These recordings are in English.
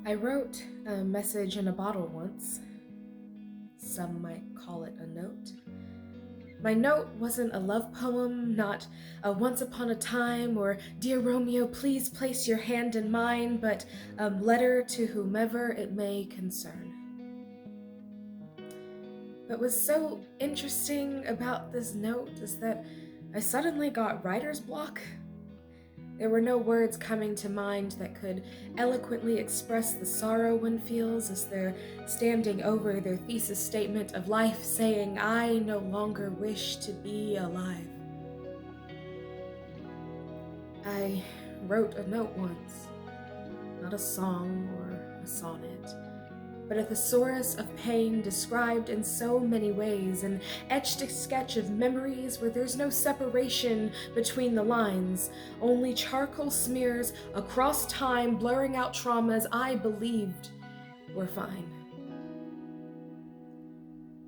I wrote a message in a bottle once. Some might call it a note. My note wasn't a love poem, not a once upon a time or dear Romeo, please place your hand in mine, but a letter to whomever it may concern. What was so interesting about this note is that I suddenly got writer's block. There were no words coming to mind that could eloquently express the sorrow one feels as they're standing over their thesis statement of life, saying, I no longer wish to be alive. I wrote a note once, not a song or a sonnet, but a thesaurus of pain described in so many ways, an etched a sketch of memories where there's no separation between the lines, only charcoal smears across time blurring out traumas I believed were fine.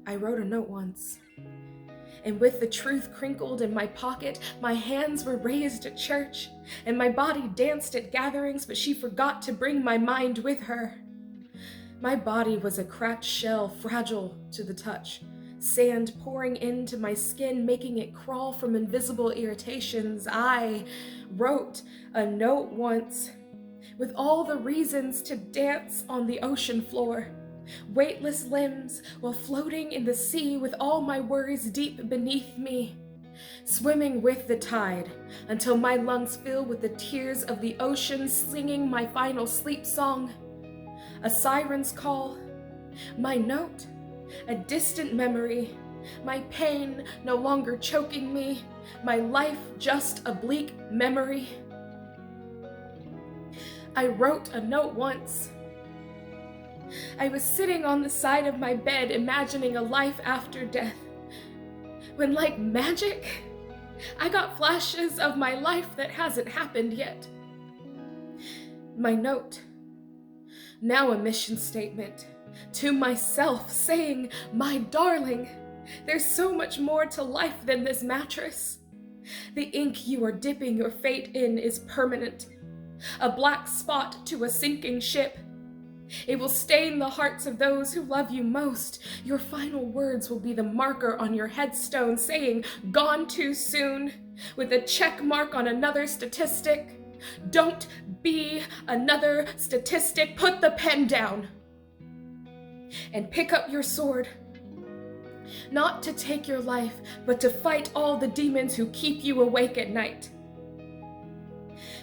I wrote a note once, and with the truth crinkled in my pocket, my hands were raised at church, and my body danced at gatherings, but she forgot to bring my mind with her. My body was a cracked shell, fragile to the touch, sand pouring into my skin, making it crawl from invisible irritations. I wrote a note once with all the reasons to dance on the ocean floor, weightless limbs while floating in the sea with all my worries deep beneath me, swimming with the tide until my lungs fill with the tears of the ocean, singing my final sleep song. A siren's call, my note, a distant memory, my pain no longer choking me, my life just a bleak memory. I wrote a note once. I was sitting on the side of my bed imagining a life after death, when like magic, I got flashes of my life that hasn't happened yet. My note, now a mission statement to myself saying, my darling, there's so much more to life than this mattress. The ink you are dipping your fate in is permanent, a black spot to a sinking ship. It will stain the hearts of those who love you most. Your final words will be the marker on your headstone saying, gone too soon, with a check mark on another statistic. Don't be another statistic. Put the pen down and pick up your sword, not to take your life, but to fight all the demons who keep you awake at night.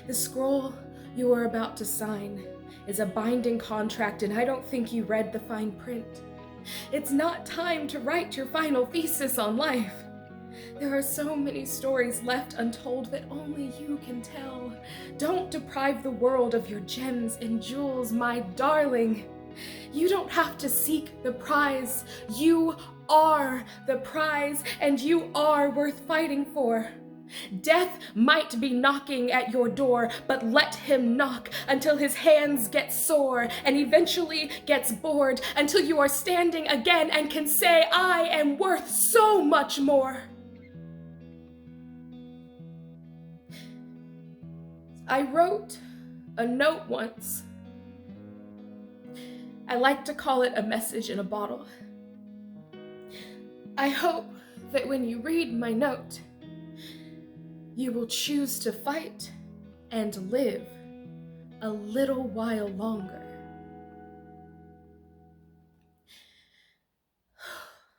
The scroll you are about to sign is a binding contract, and I don't think you read the fine print. It's not time to write your final thesis on life. There are so many stories left untold that only you can tell. Don't deprive the world of your gems and jewels, my darling. You don't have to seek the prize. You are the prize, and you are worth fighting for. Death might be knocking at your door, but let him knock until his hands get sore and eventually gets bored, until you are standing again and can say, I am worth so much more. I wrote a note once. I like to call it a message in a bottle. I hope that when you read my note, you will choose to fight and live a little while longer.